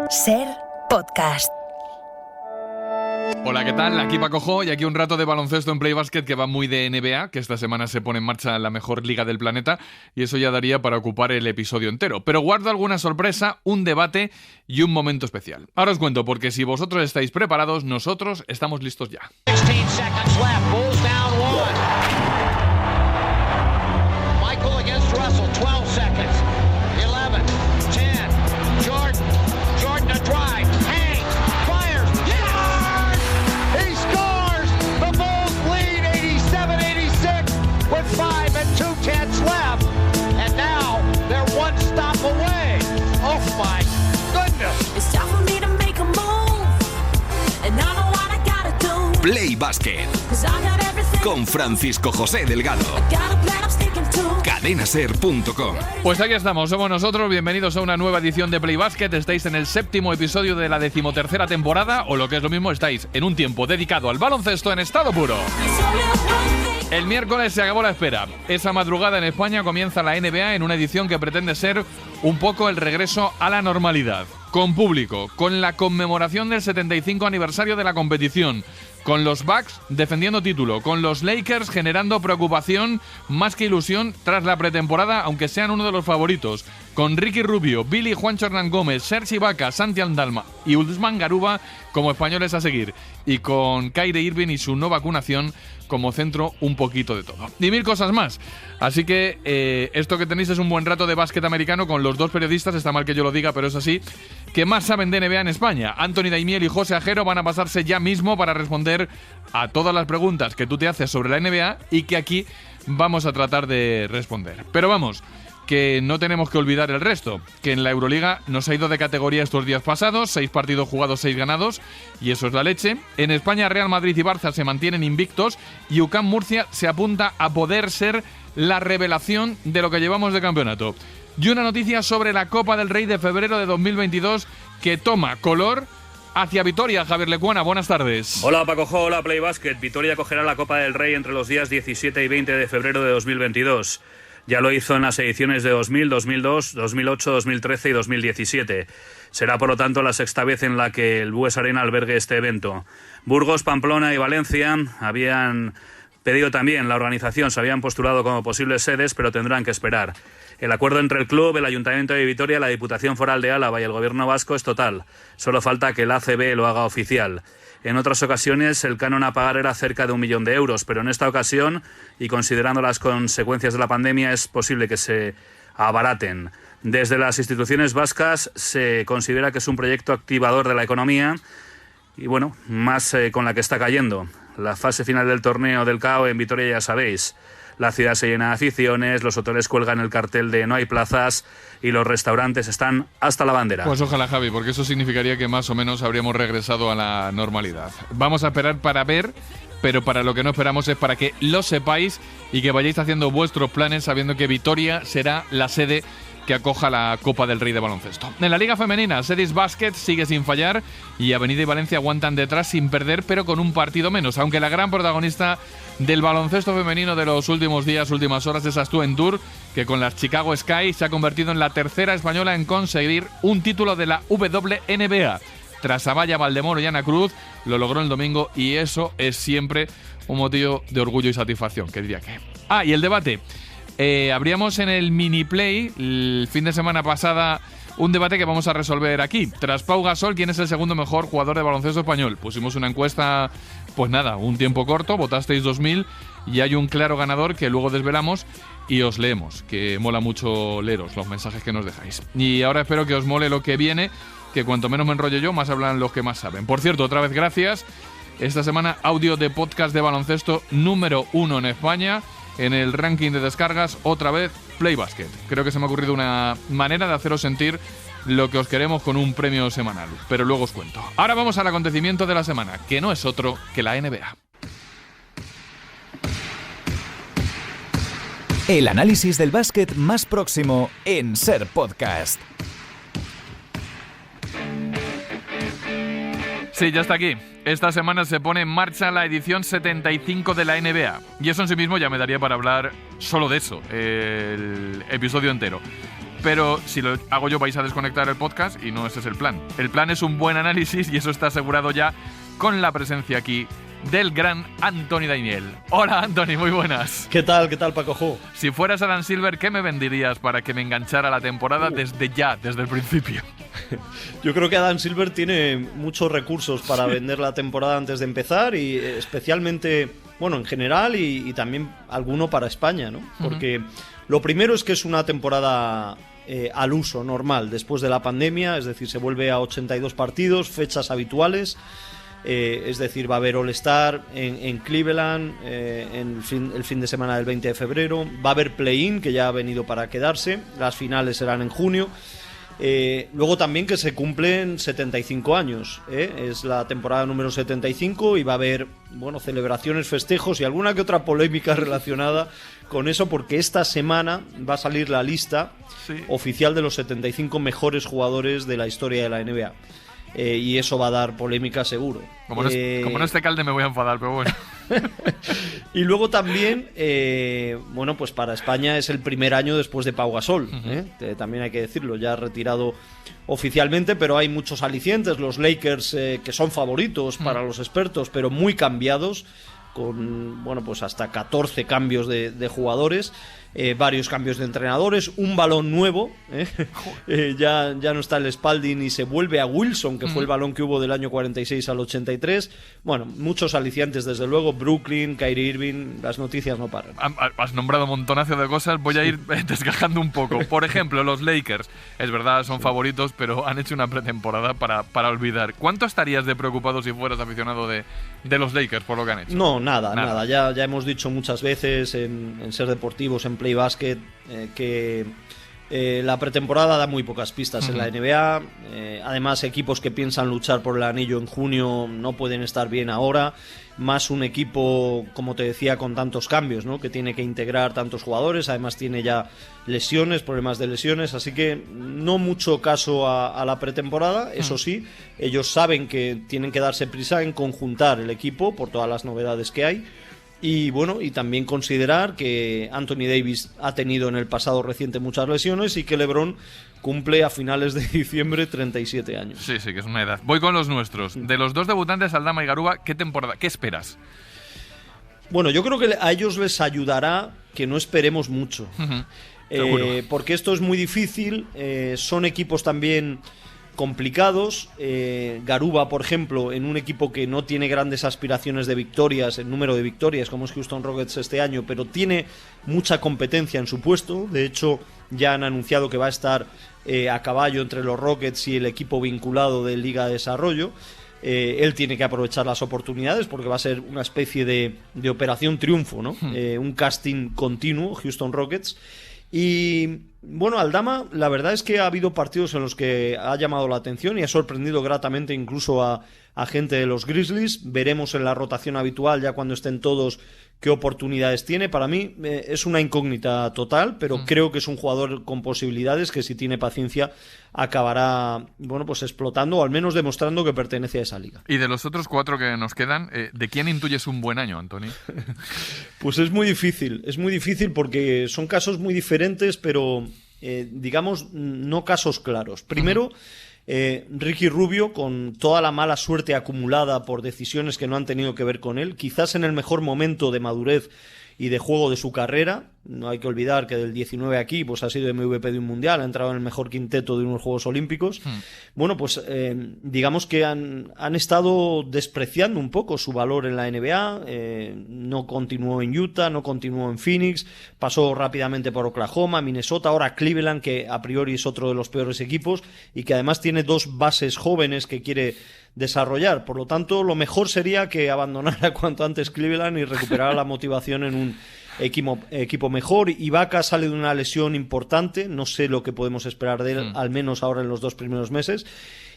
Ser Podcast. Hola, ¿qué tal? Aquí Paco Jo y aquí un rato de baloncesto en Play Basket que va muy de NBA, que esta semana se pone en marcha la mejor liga del planeta y eso ya daría para ocupar el episodio entero. Pero guardo alguna sorpresa, un debate y un momento especial. Ahora os cuento, porque si vosotros estáis preparados, nosotros estamos listos ya. 16 seconds left, Bulls down one. Michael against Russell, 12 seconds. 11, 10, Jordan a drive, hangs, fires, yes! He scores! The Bulls lead 87-86 with 5 and 2/10 left. And now they're one stop away. Oh my goodness! It's time for me to make a move, and I know what I gotta do. Play Basket 'Cause I got everything. con Francisco José Delgado. Got a plan I'm sticking to. Cadenaser.com. Pues aquí estamos, somos nosotros, bienvenidos a una nueva edición de Play Basket. Estáis en el 7º episodio de la 13ª temporada, o lo que es lo mismo, estáis en un tiempo dedicado al baloncesto en estado puro. It's only one thing. El miércoles se acabó la espera. Esa madrugada en España comienza la NBA en una edición que pretende ser un poco el regreso a la normalidad. Con público, con la conmemoración del 75 aniversario de la competición, con los Bucks defendiendo título, con los Lakers generando preocupación más que ilusión tras la pretemporada, aunque sean uno de los favoritos, con Ricky Rubio, Billy Juancho Hernán Gómez, Serge Ibaka, Santi Aldama y Usman Garuba como españoles a seguir, y con Kyrie Irving y su no vacunación como centro un poquito de todo. Y mil cosas más. Así que esto que tenéis es un buen rato de básquet americano con los dos periodistas, está mal que yo lo diga, pero es así, que más saben de NBA en España. Anthony Daimiel y José Ajero van a pasarse ya mismo para responder a todas las preguntas que tú te haces sobre la NBA y que aquí vamos a tratar de responder. Pero vamos, que no tenemos que olvidar el resto, que en la Euroliga nos ha ido de categoría estos días pasados, 6 partidos jugados, 6 ganados, y eso es la leche. En España, Real Madrid y Barça se mantienen invictos y UCAM Murcia se apunta a poder ser la revelación de lo que llevamos de campeonato. Y una noticia sobre la Copa del Rey de febrero de 2022 que toma color hacia Vitoria. Javier Lecuona, buenas tardes. Hola Paco Jo, hola Play Basket. Vitoria cogerá la Copa del Rey entre los días 17 y 20 de febrero de 2022. Ya lo hizo en las ediciones de 2000, 2002, 2008, 2013 y 2017. Será, por lo tanto, la sexta vez en la que el Bues Arena albergue este evento. Burgos, Pamplona y Valencia habían pedido también la organización, se habían postulado como posibles sedes, pero tendrán que esperar. El acuerdo entre el club, el Ayuntamiento de Vitoria, la Diputación Foral de Álava y el Gobierno vasco es total. Solo falta que el ACB lo haga oficial. En otras ocasiones el canon a pagar era cerca de 1 millón de euros, pero en esta ocasión, y considerando las consecuencias de la pandemia, es posible que se abaraten. Desde las instituciones vascas se considera que es un proyecto activador de la economía y bueno, más con la que está cayendo. La fase final del torneo del CAO en Vitoria ya sabéis. La ciudad se llena de aficiones, los hoteles cuelgan el cartel de no hay plazas y los restaurantes están hasta la bandera. Pues ojalá, Javi, porque eso significaría que más o menos habríamos regresado a la normalidad. Vamos a esperar para ver, pero para lo que no esperamos es para que lo sepáis y que vayáis haciendo vuestros planes sabiendo que Vitoria será la sede que acoja la Copa del Rey de baloncesto. En la Liga Femenina, Sedis Basket sigue sin fallar y Avenida y Valencia aguantan detrás sin perder, pero con un partido menos, aunque la gran protagonista del baloncesto femenino de los últimos días, últimas horas, es Astú Endur, que con las Chicago Sky se ha convertido en la tercera española en conseguir un título de la WNBA. Tras Amaya, Valdemoro y Ana Cruz, lo logró el domingo y eso es siempre un motivo de orgullo y satisfacción, que diría que. Y el debate. Abríamos en el mini play el fin de semana pasada un debate que vamos a resolver aquí. Tras Pau Gasol, ¿quién es el segundo mejor jugador de baloncesto español? Pusimos una encuesta, pues nada, un tiempo corto, votasteis 2000 y hay un claro ganador que luego desvelamos y os leemos, que mola mucho leeros los mensajes que nos dejáis. Y ahora espero que os mole lo que viene, que cuanto menos me enrollo yo, más hablan los que más saben. Por cierto, otra vez gracias. Esta semana audio de podcast de baloncesto número 1 en España. En el ranking de descargas, otra vez, Play Basket. Creo que se me ha ocurrido una manera de haceros sentir lo que os queremos con un premio semanal, pero luego os cuento. Ahora vamos al acontecimiento de la semana, que no es otro que la NBA. El análisis del básquet más próximo en Ser Podcast. Sí, ya está aquí. Esta semana se pone en marcha la edición 75 de la NBA. Y eso en sí mismo ya me daría para hablar solo de eso, el episodio entero. pero si lo hago yo vais a desconectar el podcast y no ese es el plan. El plan es un buen análisis y eso está asegurado ya con la presencia aquí del gran Anthony Daimiel. Hola Anthony, muy buenas. ¿Qué tal Paco Jo? Si fueras Adam Silver, ¿qué me venderías para que me enganchara la temporada desde el principio? Yo creo que Adam Silver tiene muchos recursos para vender la temporada antes de empezar y especialmente, bueno, en general y también alguno para España, ¿no? Porque lo primero es que es una temporada al uso, normal, después de la pandemia, es decir, se vuelve a 82 partidos, fechas habituales. Es decir, va a haber All-Star en Cleveland el fin de semana del 20 de febrero. Va a haber play-in, que ya ha venido para quedarse. Las finales serán en junio. Luego también que se cumplen 75 años. Es la temporada número 75 y va a haber, bueno, celebraciones, festejos y alguna que otra polémica relacionada con eso, porque esta semana va a salir la lista oficial de los 75 mejores jugadores de la historia de la NBA. Y eso va a dar polémica seguro. Como no esté calde me voy a enfadar, pero bueno. Y luego también, bueno, pues para España es el primer año después de Pau Gasol, también hay que decirlo, ya retirado oficialmente, pero hay muchos alicientes. Los Lakers, que son favoritos para los expertos, pero muy cambiados, con, bueno, pues hasta 14 cambios de jugadores. Varios cambios de entrenadores, un balón nuevo, ya no está el Spalding y se vuelve a Wilson, que fue el balón que hubo del año 46 al 83. Bueno, muchos alicientes desde luego, Brooklyn, Kyrie Irving, las noticias no paran. Has nombrado un montonazo de cosas, voy a ir desgajando un poco. Por ejemplo, los Lakers, es verdad, son favoritos, pero han hecho una pretemporada para olvidar. ¿Cuánto estarías de preocupado si fueras aficionado de los Lakers por lo que han hecho? No, nada. Ya hemos dicho muchas veces en Ser Deportivos, en Play Basket, que la pretemporada da muy pocas pistas en la NBA. Además, equipos que piensan luchar por el anillo en junio no pueden estar bien ahora. Más un equipo, como te decía, con tantos cambios, ¿no? Que tiene que integrar tantos jugadores. Además tiene ya lesiones, problemas de lesiones. Así que no mucho caso a la pretemporada. Eso sí, ellos saben que tienen que darse prisa en conjuntar el equipo por todas las novedades que hay. Y bueno, y también considerar que Anthony Davis ha tenido en el pasado reciente muchas lesiones y que LeBron cumple a finales de diciembre 37 años. Sí, que es una edad. Voy con los nuestros. De los dos debutantes, Aldama y Garuba, ¿qué esperas? Bueno, yo creo que a ellos les ayudará que no esperemos mucho. Porque esto es muy difícil. Son equipos también complicados. Garuba, por ejemplo, en un equipo que no tiene grandes aspiraciones de victorias, el número de victorias como es Houston Rockets este año, pero tiene mucha competencia en su puesto. De hecho, ya han anunciado que va a estar a caballo entre los Rockets y el equipo vinculado de Liga de Desarrollo. Él tiene que aprovechar las oportunidades porque va a ser una especie de operación triunfo, ¿no? Un casting continuo, Houston Rockets. Y bueno, Aldama, la verdad es que ha habido partidos en los que ha llamado la atención y ha sorprendido gratamente incluso a gente de los Grizzlies. Veremos en la rotación habitual, ya cuando estén todos, qué oportunidades tiene. Para mí es una incógnita total, pero creo que es un jugador con posibilidades que si tiene paciencia acabará, bueno, pues explotando o al menos demostrando que pertenece a esa liga. Y de los otros 4 que nos quedan, ¿de quién intuyes un buen año, Anthony? Pues es muy difícil porque son casos muy diferentes, pero digamos no casos claros. Primero, Ricky Rubio, con toda la mala suerte acumulada por decisiones que no han tenido que ver con él, quizás en el mejor momento de madurez y de juego de su carrera. No hay que olvidar que del 19 aquí pues ha sido MVP de un mundial, ha entrado en el mejor quinteto de unos Juegos Olímpicos. Bueno, pues digamos que han estado despreciando un poco su valor en la NBA. No continuó en Utah, no continuó en Phoenix, pasó rápidamente por Oklahoma, Minnesota, ahora Cleveland, que a priori es otro de los peores equipos y que además tiene 2 bases jóvenes que quiere desarrollar. Por lo tanto, lo mejor sería que abandonara cuanto antes Cleveland y recuperara la motivación en un equipo mejor. Ibaka sale de una lesión importante, no sé lo que podemos esperar de él, al menos ahora en los 2 primeros meses.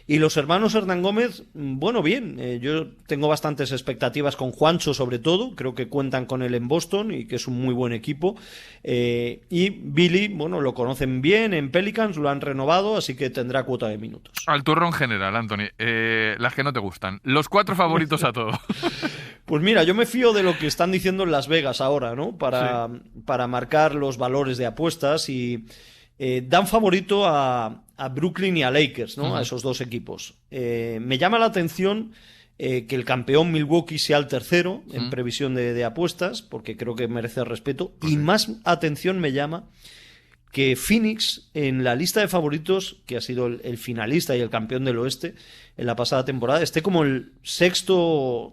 Y los hermanos Hernán Gómez, bueno, bien, yo tengo bastantes expectativas con Juancho sobre todo, creo que cuentan con él en Boston y que es un muy buen equipo. Y Billy, bueno, lo conocen bien en Pelicans, lo han renovado, así que tendrá cuota de minutos. Al turrón general, Anthony, las que no te gustan, los 4 favoritos a todo. Pues mira, yo me fío de lo que están diciendo en Las Vegas ahora, ¿no? Para marcar los valores de apuestas y dan favorito a Brooklyn y a Lakers, ¿no? A esos dos equipos. Me llama la atención que el campeón Milwaukee sea el tercero en previsión de apuestas, porque creo que merece respeto. Y más atención me llama que Phoenix, en la lista de favoritos, que ha sido el finalista y el campeón del oeste en la pasada temporada, esté como el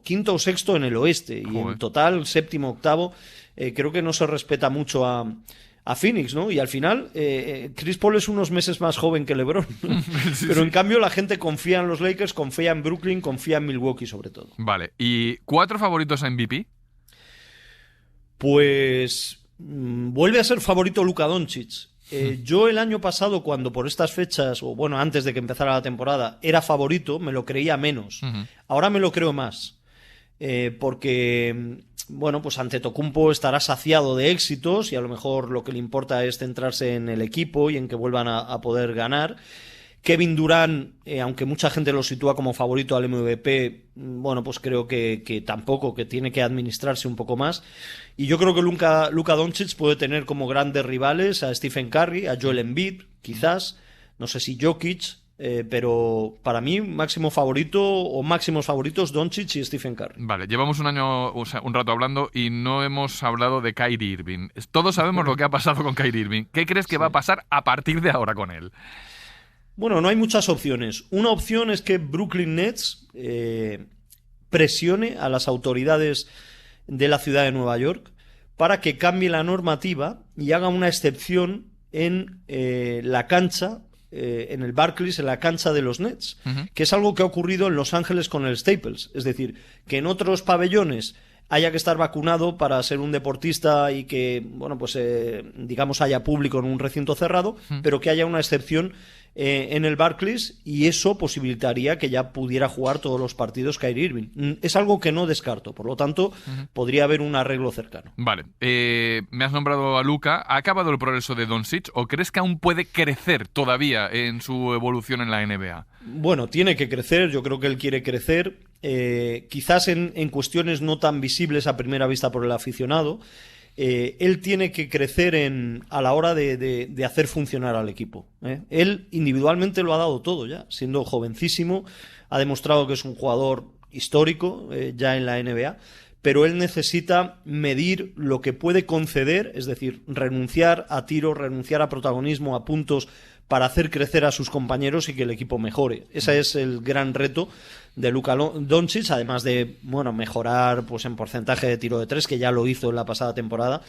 quinto o sexto en el oeste. Y en total, séptimo, octavo. Creo que no se respeta mucho a Phoenix, ¿no? Y al final, Chris Paul es unos meses más joven que LeBron, ¿no? Pero en cambio la gente confía en los Lakers, confía en Brooklyn, confía en Milwaukee sobre todo. Vale, ¿y 4 favoritos a MVP? Pues vuelve a ser favorito Luka Doncic. Yo el año pasado, cuando por estas fechas, o bueno, antes de que empezara la temporada, era favorito, me lo creía menos. Ahora me lo creo más. Porque, bueno, pues Antetokounmpo estará saciado de éxitos y a lo mejor lo que le importa es centrarse en el equipo y en que vuelvan a poder ganar. Kevin Durant, aunque mucha gente lo sitúa como favorito al MVP, bueno, pues creo que tampoco, que tiene que administrarse un poco más. Y yo creo que Luka Doncic puede tener como grandes rivales a Stephen Curry, a Joel Embiid, quizás, no sé si Jokic, pero para mí máximo favorito o máximos favoritos Doncic y Stephen Curry. Vale, llevamos un año, o sea, un rato hablando y no hemos hablado de Kyrie Irving. Todos sabemos lo que ha pasado con Kyrie Irving. ¿Qué crees que va a pasar a partir de ahora con él? Bueno, no hay muchas opciones. Una opción es que Brooklyn Nets presione a las autoridades de la ciudad de Nueva York para que cambie la normativa y haga una excepción en la cancha, en el Barclays, en la cancha de los Nets, que es algo que ha ocurrido en Los Ángeles con el Staples. Es decir, que en otros pabellones haya que estar vacunado para ser un deportista y que, bueno, pues digamos haya público en un recinto cerrado, pero que haya una excepción en el Barclays, y eso posibilitaría que ya pudiera jugar todos los partidos Kyrie Irving. Es algo que no descarto, por lo tanto, podría haber un arreglo cercano. Vale, me has nombrado a Luka. ¿Ha acabado el progreso de Doncic o crees que aún puede crecer todavía en su evolución en la NBA? Bueno, tiene que crecer, yo creo que él quiere crecer, quizás en cuestiones no tan visibles a primera vista por el aficionado. Él tiene que crecer a la hora de hacer funcionar al equipo. Él individualmente lo ha dado todo ya, siendo jovencísimo, ha demostrado que es un jugador histórico ya en la NBA, pero él necesita medir lo que puede conceder, es decir, renunciar a tiros, renunciar a protagonismo, a puntos, para hacer crecer a sus compañeros y que el equipo mejore. Ese es el gran reto de Luka Doncic, además de, bueno, mejorar pues en porcentaje de tiro de tres, que ya lo hizo en la pasada temporada,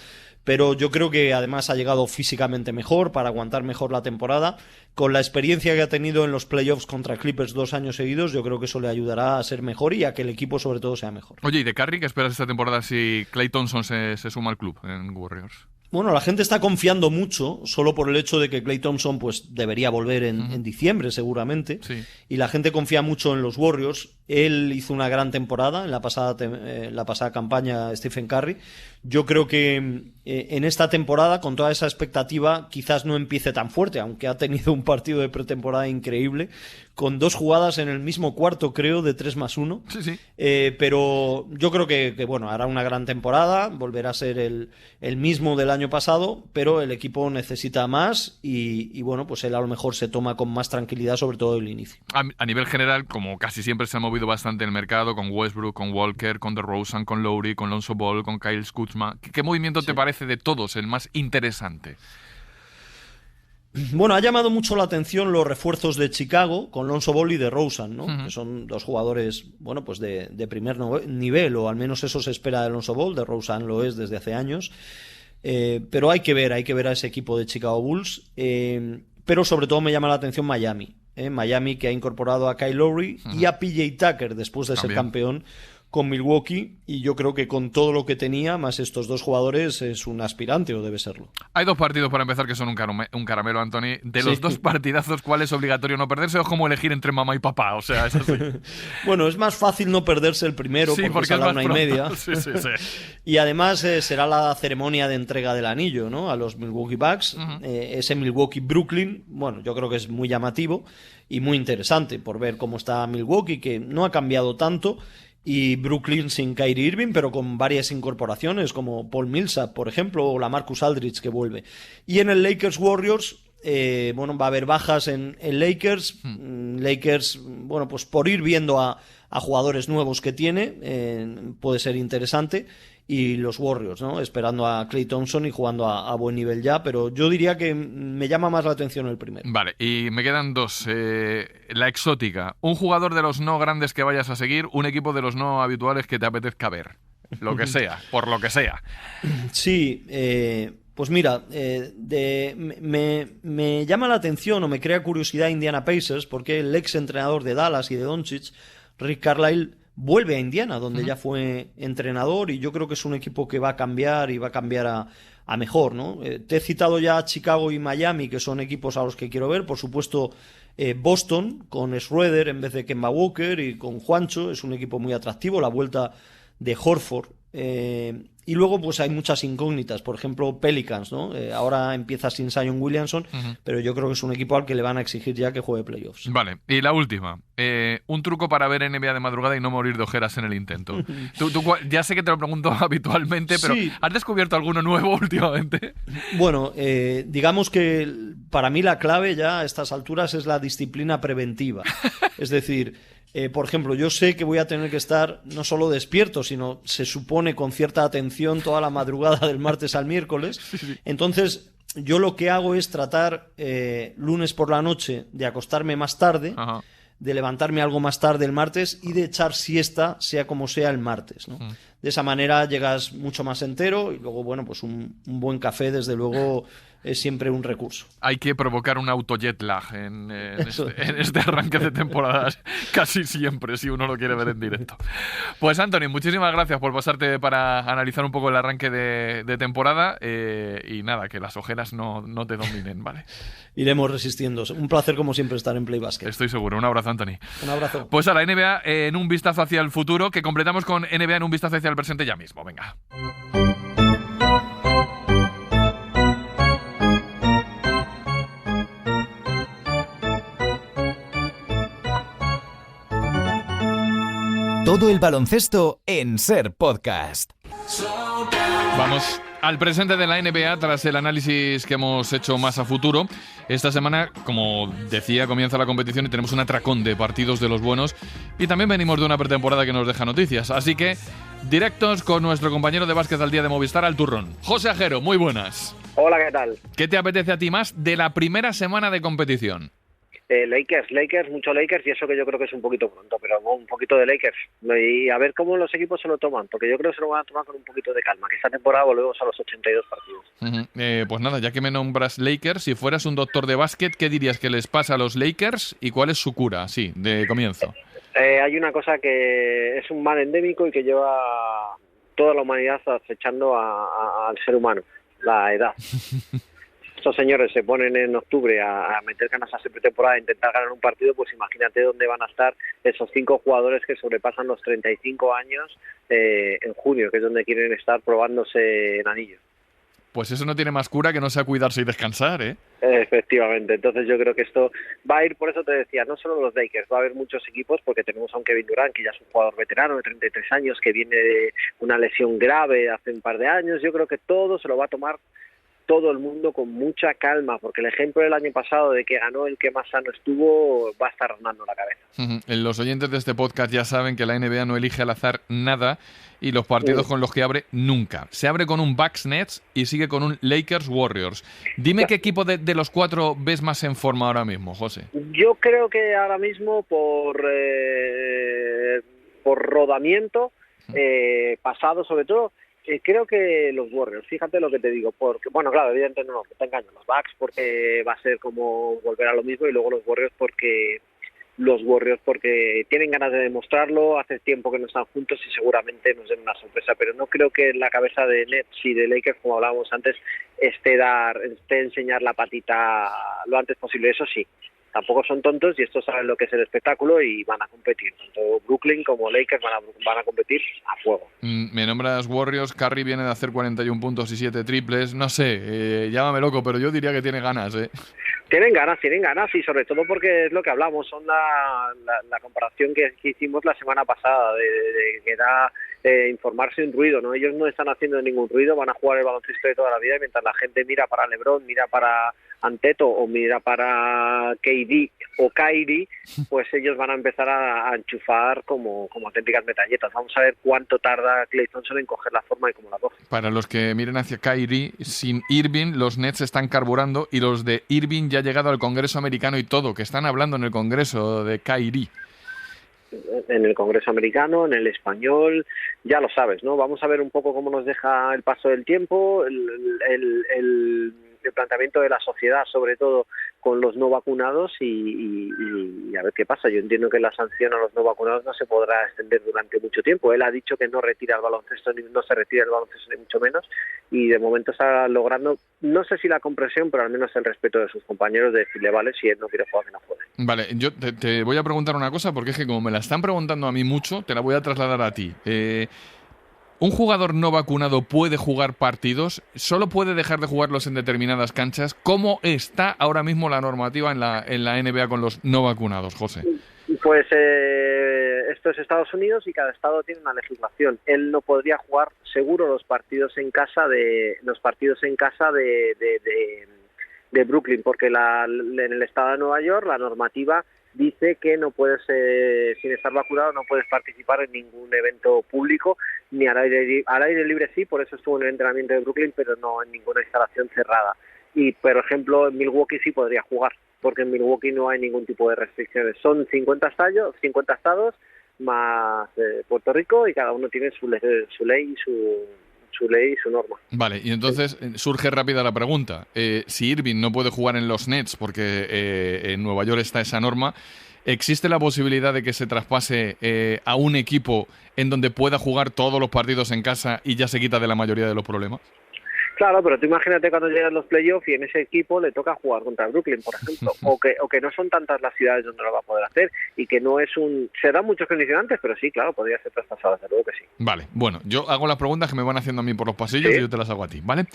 pero yo creo que además ha llegado físicamente mejor para aguantar mejor la temporada. Con la experiencia que ha tenido en los playoffs contra Clippers 2 años seguidos, yo creo que eso le ayudará a ser mejor y a que el equipo sobre todo sea mejor. Oye, ¿y de Curry qué esperas esta temporada si Klay Thompson se suma al club en Warriors? Bueno, la gente está confiando mucho solo por el hecho de que Klay Thompson pues debería volver en diciembre seguramente, sí. Y la gente confía mucho en los Warriors. Él hizo una gran temporada en la pasada campaña, Stephen Curry. Yo creo que en esta temporada, con toda esa expectativa, quizás no empiece tan fuerte, aunque ha tenido un partido de pretemporada increíble, con 2 jugadas en el mismo cuarto, creo, de 3+1. Sí, sí. Pero yo creo que bueno, hará una gran temporada, volverá a ser el mismo del año pasado, pero el equipo necesita más y bueno, pues él a lo mejor se toma con más tranquilidad, sobre todo el inicio. A nivel general, como casi siempre se ha movido bastante el mercado, con Westbrook, con Walker, con DeRozan, con Lowry, con Lonzo Ball, con Kyle Kuzma, ¿qué movimiento te parece de todos el más interesante? Bueno, ha llamado mucho la atención los refuerzos de Chicago con Lonzo Ball y DeRozan, ¿no? Que son 2 jugadores, bueno, pues de primer nivel, o al menos eso se espera de Lonzo Ball. DeRozan lo es desde hace años. Pero hay que ver a ese equipo de Chicago Bulls. Pero sobre todo me llama la atención Miami. Miami, que ha incorporado a Kyle Lowry y a PJ Tucker después de ser campeón con Milwaukee, y yo creo que con todo lo que tenía, más estos 2 jugadores, es un aspirante, o debe serlo. Hay 2 partidos para empezar que son un caramelo, Anthony. De los 2 partidazos, ¿cuál es obligatorio no perderse? ¿O es como elegir entre mamá y papá? O sea, es así. Bueno, es más fácil no perderse el primero, porque es a la 1:30. Sí. Y además será la ceremonia de entrega del anillo, ¿no? A los Milwaukee Bucks. Ese Milwaukee-Brooklyn, bueno, yo creo que es muy llamativo y muy interesante por ver cómo está Milwaukee, que no ha cambiado tanto, y Brooklyn sin Kyrie Irving, pero con varias incorporaciones, como Paul Millsap, por ejemplo, o la Marcus Aldridge, que vuelve. Y en el Lakers Warriors, bueno, va a haber bajas en Lakers. Lakers, bueno, pues por ir viendo a jugadores nuevos que tiene, puede ser interesante. Y los Warriors, ¿no? Esperando a Klay Thompson y jugando a buen nivel ya, pero yo diría que me llama más la atención el primero. Vale, y me quedan dos. La exótica. Un jugador de los no grandes que vayas a seguir, un equipo de los no habituales que te apetezca ver. Lo que sea, por lo que sea. Sí, pues mira, me llama la atención o me crea curiosidad Indiana Pacers, porque el ex entrenador de Dallas y de Doncic, Rick Carlisle, vuelve a Indiana, donde ya fue entrenador, y yo creo que es un equipo que va a cambiar y va a cambiar a mejor, ¿no? Te he citado ya Chicago y Miami, que son equipos a los que quiero ver. Por supuesto, Boston, con Schroeder en vez de Kemba Walker y con Juancho, es un equipo muy atractivo. La vuelta de Horford. Y luego pues hay muchas incógnitas, por ejemplo Pelicans, ¿no? Ahora empieza sin Zion Williamson, pero yo creo que es un equipo al que le van a exigir ya que juegue playoffs. Vale, y la última, un truco para ver NBA de madrugada y no morir de ojeras en el intento. Tú, ya sé que te lo pregunto habitualmente, pero sí. ¿has descubierto alguno nuevo últimamente? Bueno, digamos que para mí la clave ya a estas alturas es la disciplina preventiva. Es decir, por ejemplo, yo sé que voy a tener que estar no solo despierto, sino se supone con cierta atención toda la madrugada del martes al miércoles. Entonces, yo lo que hago es tratar lunes por la noche de acostarme más tarde, de levantarme algo más tarde el martes y de echar siesta, sea como sea el martes, ¿no? De esa manera llegas mucho más entero y luego, bueno, pues un buen café, desde luego, es siempre un recurso. Hay que provocar un auto-jet lag en este arranque de temporadas casi siempre, si uno lo quiere ver en directo. Pues Anthony, muchísimas gracias por pasarte para analizar un poco el arranque de temporada y nada, que las ojeras no te dominen, ¿vale? Iremos resistiendo. Un placer como siempre estar en Play Basket. Estoy seguro. Un abrazo, Anthony. Un abrazo. Pues a la NBA en un vistazo hacia el futuro, que completamos con NBA en un vistazo hacia el presente ya mismo. Venga. Todo el baloncesto en Ser Podcast. Vamos al presente de la NBA tras el análisis que hemos hecho más a futuro. Esta semana, como decía, comienza la competición y tenemos un atracón de partidos de los buenos y también venimos de una pretemporada que nos deja noticias. Así que, directos con nuestro compañero de básquet al día de Movistar, al turrón. José Ajero, muy buenas. Hola, ¿qué tal? ¿Qué te apetece a ti más de la primera semana de competición? Lakers, mucho Lakers, y eso que yo creo que es un poquito pronto, pero un poquito de Lakers. Y a ver cómo los equipos se lo toman, porque yo creo que se lo van a tomar con un poquito de calma, que esta temporada volvemos a los 82 partidos. Pues nada, ya que me nombras Lakers, si fueras un doctor de básquet, ¿qué dirías que les pasa a los Lakers y cuál es su cura, sí, de comienzo? Hay una cosa que es un mal endémico y que lleva toda la humanidad acechando al ser humano, la edad. Estos señores se ponen en octubre a meter canastas en pretemporada, a intentar ganar un partido, pues imagínate dónde van a estar esos 5 jugadores que sobrepasan los 35 años en junio, que es donde quieren estar probándose en anillos. Pues eso no tiene más cura que no sea cuidarse y descansar, ¿eh? Efectivamente, entonces yo creo que esto va a ir, por eso te decía, no solo los Lakers, va a haber muchos equipos, porque tenemos a un Kevin Durant, que ya es un jugador veterano de 33 años, que viene de una lesión grave hace un par de años. Yo creo que todo se lo va a tomar todo el mundo con mucha calma, porque el ejemplo del año pasado de que ganó el que más sano estuvo va a estar rondando la cabeza. Los oyentes de este podcast ya saben que la NBA no elige al azar nada y los partidos con los que abre nunca. Se abre con un Bucks Nets y sigue con un Lakers Warriors. Dime qué equipo de los 4 ves más en forma ahora mismo, José. Yo creo que ahora mismo por rodamiento, pasado sobre todo, creo que los Warriors, fíjate lo que te digo, porque, bueno, claro, evidentemente no, te engaño, los Bucks porque va a ser como volver a lo mismo, y luego los Warriors porque tienen ganas de demostrarlo, hace tiempo que no están juntos y seguramente nos den una sorpresa, pero no creo que en la cabeza de Nets y de Lakers, como hablábamos antes, esté enseñar la patita lo antes posible. Eso sí, tampoco son tontos y estos saben lo que es el espectáculo y van a competir. Tanto Brooklyn como Lakers van a competir a fuego. Me nombras Warriors, Curry viene de hacer 41 puntos y 7 triples. No sé, llámame loco, pero yo diría que tiene ganas, ¿eh? Tienen ganas y sobre todo porque es lo que hablamos, son la comparación que hicimos la semana pasada de que era informarse sin ruido, ¿no? Ellos no están haciendo ningún ruido, van a jugar el baloncesto de toda la vida y mientras la gente mira para LeBron, mira para Anteto o mira para KD o Kyrie, pues ellos van a empezar a enchufar como auténticas metralletas. Vamos a ver cuánto tarda Klay Thompson en coger la forma y cómo la coge. Para los que miren hacia Kyrie, sin Irving los Nets están carburando y los de Irving ya han llegado al Congreso americano y todo, que están hablando en el Congreso de Kyrie. En el Congreso americano, en el español, ya lo sabes, ¿no? Vamos a ver un poco cómo nos deja el paso del tiempo, el planteamiento de la sociedad, sobre todo con los no vacunados y a ver qué pasa. Yo entiendo que la sanción a los no vacunados no se podrá extender durante mucho tiempo. Él ha dicho que no retira el baloncesto, ni no se retira el baloncesto ni mucho menos, y de momento está logrando, no sé si la comprensión, pero al menos el respeto de sus compañeros, de decirle, vale, si él no quiere jugar, que no juegue. Vale, yo te voy a preguntar una cosa, porque es que como me la están preguntando a mí mucho, te la voy a trasladar a ti. ¿Un jugador no vacunado puede jugar partidos? ¿Solo puede dejar de jugarlos en determinadas canchas? ¿Cómo está ahora mismo la normativa en la NBA con los no vacunados, José? Pues esto es Estados Unidos y cada estado tiene una legislación. Él no podría jugar seguro los partidos en casa de Brooklyn, porque en el estado de Nueva York la normativa dice que no puedes, sin estar vacunado, no puedes participar en ningún evento público, ni al aire libre sí, por eso estuvo en el entrenamiento de Brooklyn, pero no en ninguna instalación cerrada. Y, por ejemplo, en Milwaukee sí podría jugar, porque en Milwaukee no hay ningún tipo de restricciones. Son 50 estados más Puerto Rico, y cada uno tiene su ley y su norma. Vale, y entonces surge rápida la pregunta. Si Irving no puede jugar en los Nets porque en Nueva York está esa norma, ¿existe la posibilidad de que se traspase a un equipo en donde pueda jugar todos los partidos en casa y ya se quita de la mayoría de los problemas? Claro, pero tú imagínate cuando llegan los playoffs y en ese equipo le toca jugar contra Brooklyn, por ejemplo, o que no son tantas las ciudades donde lo va a poder hacer, y que no es se dan muchos condicionantes, pero sí, claro, podría ser traspasado, desde luego que sí. Vale, bueno, yo hago las preguntas que me van haciendo a mí por los pasillos, ¿sí? Y yo te las hago a ti, ¿vale?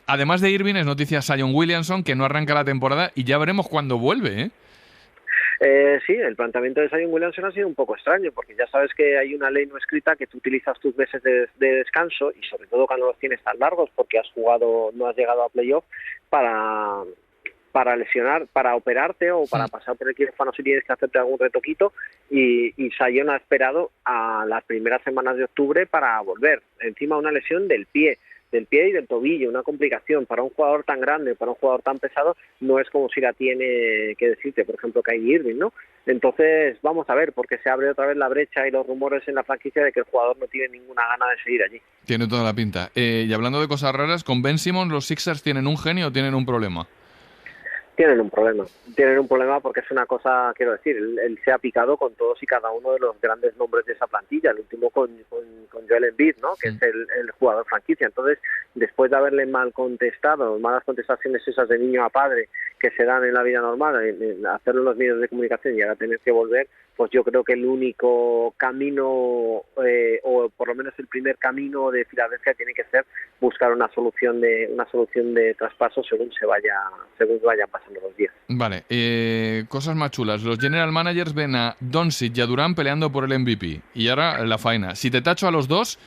Además de Irving, es noticia Zion Williamson, que no arranca la temporada y ya veremos cuándo vuelve, ¿eh? Sí, el planteamiento de Zion Williamson ha sido un poco extraño, porque ya sabes que hay una ley no escrita que tú utilizas tus meses de descanso, y sobre todo cuando los tienes tan largos, porque no has llegado a playoff, para lesionar, para operarte o para pasar por el quirófano si tienes que hacerte algún retoquito, y Zion ha esperado a las primeras semanas de octubre para volver. Encima una lesión del pie y del tobillo, una complicación para un jugador tan grande, para un jugador tan pesado, no es como si la tiene, que decirte, por ejemplo, Kyrie Irving, ¿no? Entonces, vamos a ver, porque se abre otra vez la brecha y los rumores en la franquicia de que el jugador no tiene ninguna gana de seguir allí. Tiene toda la pinta. Y hablando de cosas raras, ¿con Ben Simmons los Sixers tienen un genio o tienen un problema? Tienen un problema porque es una cosa, quiero decir, él se ha picado con todos y cada uno de los grandes nombres de esa plantilla, el último con Joel Embiid, ¿no? Que es el jugador franquicia. Entonces, después de haberle malas contestaciones esas de niño a padre que se dan en la vida normal, hacerlo en los medios de comunicación y ahora tener que volver, pues yo creo que el único camino, o por lo menos el primer camino de Filadelfia, tiene que ser buscar una solución de traspaso según vayan pasando los días. Vale, cosas más chulas. Los general managers ven a Doncic y a Durant peleando por el MVP. Y ahora la faena. Si te tacho a los dos,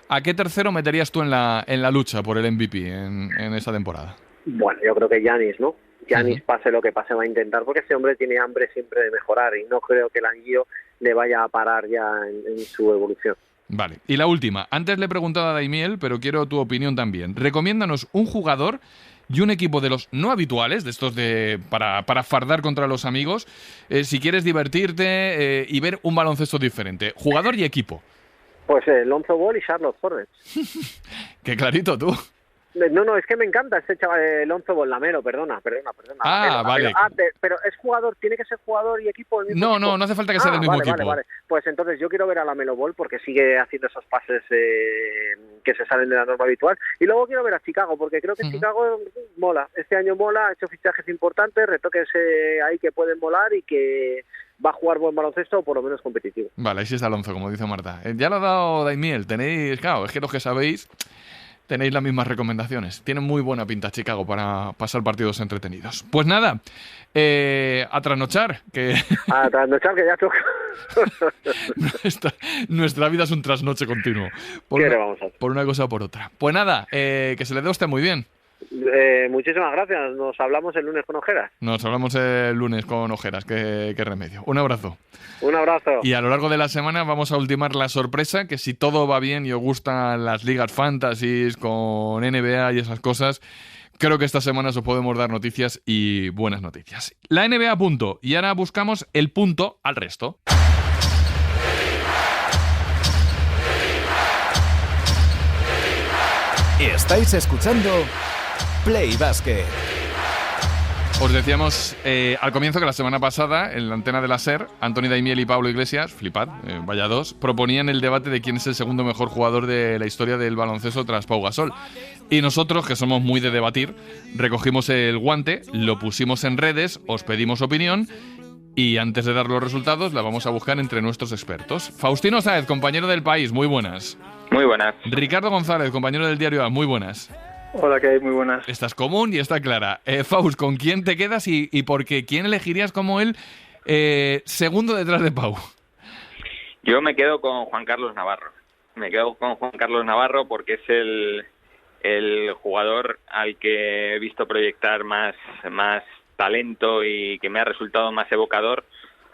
¿a qué tercero meterías tú en la lucha por el MVP en esta temporada? Bueno, yo creo que Giannis, ¿no? Giannis, pase lo que pase, va a intentar, porque ese hombre tiene hambre siempre de mejorar y no creo que el anillo le vaya a parar ya en su evolución. Vale, y la última. Antes le he preguntado a Daimiel, pero quiero tu opinión también. Recomiéndanos un jugador y un equipo de los no habituales, de estos para fardar contra los amigos, si quieres divertirte y ver un baloncesto diferente. Jugador y equipo. Pues Lonzo Ball y Charlotte Hornets. Qué clarito tú. No, es que me encanta este chaval, Lonzo Ball, Lamelo, perdona. Ah, vale. Pero es jugador, ¿tiene que ser jugador y equipo? No hace falta que sea del mismo equipo. Vale. Pues entonces yo quiero ver a Lamelo Ball porque sigue haciendo esos pases que se salen de la norma habitual. Y luego quiero ver a Chicago porque creo que Chicago mola. Este año mola, ha hecho fichajes importantes, retoques ahí que pueden molar y que va a jugar buen baloncesto o por lo menos competitivo. Vale, ahí sí es Alonso, como dice Marta. Ya lo ha dado Daimiel, tenéis, claro, es que los que sabéis tenéis las mismas recomendaciones. Tienen muy buena pinta Chicago para pasar partidos entretenidos. Pues nada, a trasnochar. A trasnochar, que ya toca. Nuestra vida es un trasnoche continuo. Por una cosa o por otra. Pues nada, que se le dé a usted muy bien. Muchísimas gracias. Nos hablamos el lunes con ojeras. Nos hablamos el lunes con ojeras, qué remedio. Un abrazo. Un abrazo. Y a lo largo de la semana vamos a ultimar la sorpresa, que si todo va bien y os gustan las ligas fantasies con NBA y esas cosas, creo que esta semana os podemos dar noticias y buenas noticias. La NBA punto. Y ahora buscamos el punto al resto. Estáis escuchando Play Basket. Os decíamos al comienzo que la semana pasada, en la antena de la SER, Antoni Daimiel y Pablo Iglesias, flipad, vaya dos, proponían el debate de quién es el segundo mejor jugador de la historia del baloncesto tras Pau Gasol. Y nosotros, que somos muy de debatir, recogimos el guante, lo pusimos en redes, os pedimos opinión y antes de dar los resultados la vamos a buscar entre nuestros expertos. Faustino Sáez, compañero del País, muy buenas. Muy buenas. Ricardo González, compañero del Diario A, muy buenas. Hola, ¿qué hay? Muy buenas. Esta es común y está clara. Faust, ¿con quién te quedas y por qué? ¿Quién elegirías como él segundo detrás de Pau? Yo me quedo con Juan Carlos Navarro. Me quedo con Juan Carlos Navarro porque es el jugador al que he visto proyectar más talento y que me ha resultado más evocador,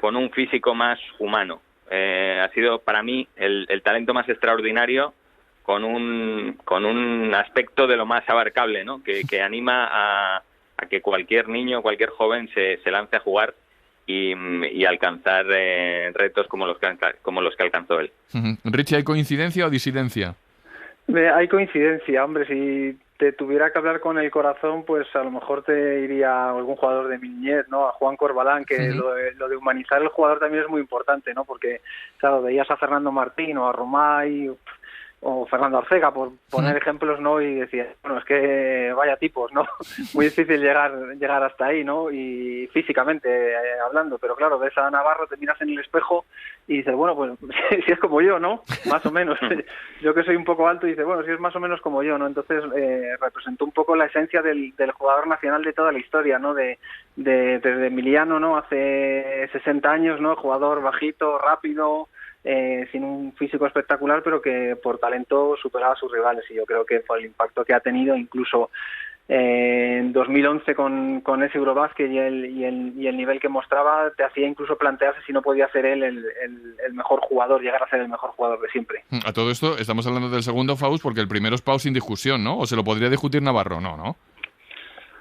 con un físico más humano. Ha sido para mí el talento más extraordinario, con un aspecto de lo más abarcable, ¿no? Que anima a que cualquier niño, cualquier joven se lance a jugar y alcanzar retos como los que alcanzó él. Richie, ¿hay coincidencia o disidencia? Hay coincidencia, hombre. Si te tuviera que hablar con el corazón, pues a lo mejor te iría a algún jugador de mi niñez, ¿no? A Juan Corbalán, que lo de humanizar el jugador también es muy importante, ¿no? Porque, claro, veías a Fernando Martín o a Romay o Fernando Arcega, por poner ejemplos, ¿no? Y decías, bueno, es que vaya tipos, ¿no? Muy difícil llegar hasta ahí, ¿no? Y físicamente hablando, pero claro, ves a Navarro, te miras en el espejo y dices, bueno, pues si es como yo, ¿no? Más o menos. Yo que soy un poco alto, y dices, bueno, si es más o menos como yo, ¿no? Entonces representó un poco la esencia del jugador nacional de toda la historia, ¿no? Desde Emiliano, ¿no? Hace 60 años, ¿no? Jugador bajito, rápido, sin un físico espectacular, pero que por talento superaba a sus rivales, y yo creo que por el impacto que ha tenido, incluso en 2011 con ese Eurobasket y el nivel que mostraba, te hacía incluso plantearse si no podía ser él el mejor jugador, llegar a ser el mejor jugador de siempre. A todo esto estamos hablando del segundo, Faust, porque el primero es Pau sin discusión, ¿no? ¿O se lo podría discutir Navarro? No.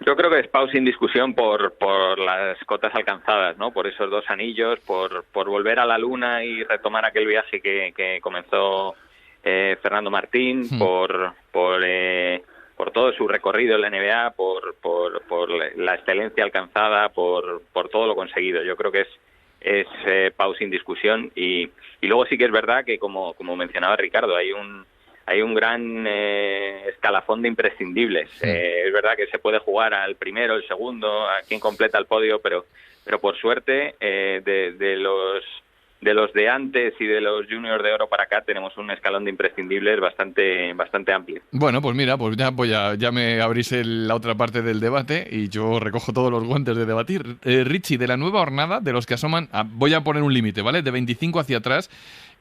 Yo creo que es Pau sin discusión por las cotas alcanzadas, ¿no? Por esos 2 anillos, por volver a la luna y retomar aquel viaje que comenzó Fernando Martín, por todo su recorrido en la NBA, por la excelencia alcanzada, por todo lo conseguido. Yo creo que es Pau sin discusión, y luego sí que es verdad que, como mencionaba Ricardo, hay un gran escalafón de imprescindibles. Es verdad que se puede jugar al primero, el segundo, a quien completa el podio, pero por suerte de los de antes y de los juniors de oro para acá tenemos un escalón de imprescindibles bastante amplio. Bueno, pues mira, pues ya me abrís la otra parte del debate y yo recojo todos los guantes de debatir. Richie, de la nueva jornada, de los que asoman, voy a poner un límite, ¿vale? De 25 hacia atrás,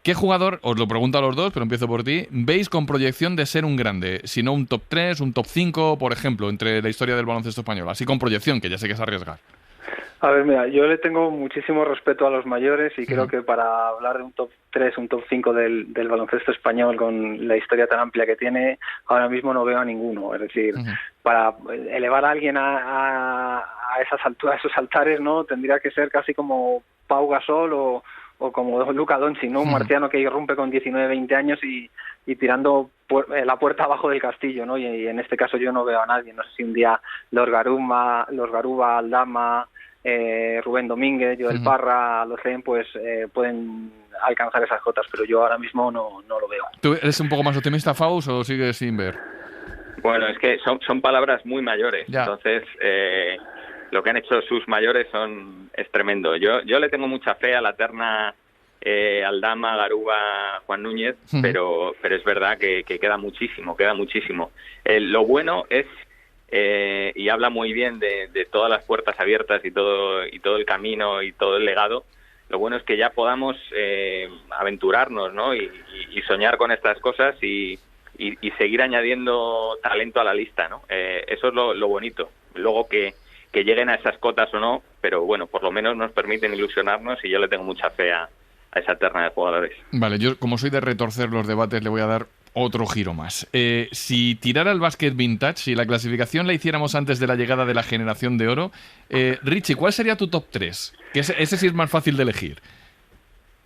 ¿qué jugador, os lo pregunto a los dos, pero empiezo por ti, veis con proyección de ser un grande? Si no un top 3, un top 5, por ejemplo, entre la historia del baloncesto español. Así con proyección, que ya sé que es arriesgar. A ver, mira, yo le tengo muchísimo respeto a los mayores y creo que para hablar de un top 3, un top 5 del baloncesto español con la historia tan amplia que tiene, ahora mismo no veo a ninguno. Es decir, para elevar a alguien a esas alturas, a esos altares, ¿no? Tendría que ser casi como Pau Gasol o como Luka Doncic, ¿no? Un marciano que irrumpe con 19, 20 años y tirando la puerta abajo del castillo, ¿no? Y en este caso yo no veo a nadie. No sé si un día los Garuba, Aldama, Rubén Domínguez, Joel Parra, Locen, pues pueden alcanzar esas cotas, pero yo ahora mismo no lo veo. ¿Tú eres un poco más optimista, Faust, o sigues sin ver? Bueno, es que son palabras muy mayores, ya. Entonces lo que han hecho sus mayores es tremendo. Yo le tengo mucha fe a la terna Aldama, Garuba, Juan Núñez, pero es verdad que queda muchísimo. Lo bueno es, y habla muy bien de todas las puertas abiertas y todo el camino y todo el legado, lo bueno es que ya podamos aventurarnos, ¿no? y soñar con estas cosas y y seguir añadiendo talento a la lista, ¿no? Eso es lo bonito. Luego que lleguen a esas cotas o no, pero bueno, por lo menos nos permiten ilusionarnos y yo le tengo mucha fe a esa terna de jugadores. Vale, yo como soy de retorcer los debates le voy a dar otro giro más. Si tirara el básquet vintage, si la clasificación la hiciéramos antes de la llegada de la generación de oro, Richie, ¿cuál sería tu top 3? Que ese sí es más fácil de elegir.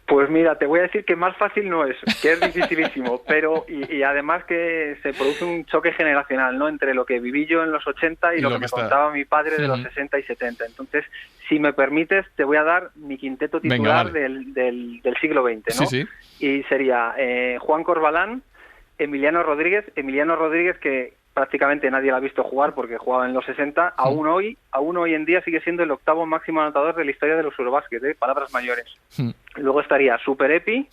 Pues mira, te voy a decir que más fácil no es, que es dificilísimo, pero y además que se produce un choque generacional, ¿no? Entre lo que viví yo en los 80 y lo que me contaba mi padre de los 60 y 70. Entonces, si me permites, te voy a dar mi quinteto titular del siglo XX, ¿no? Sí. Y sería Juan Corbalán, Emiliano Rodríguez que prácticamente nadie la ha visto jugar porque jugaba en los 60, aún hoy en día sigue siendo el octavo máximo anotador de la historia de los Eurobásquet, palabras mayores. Luego estaría Super Epi,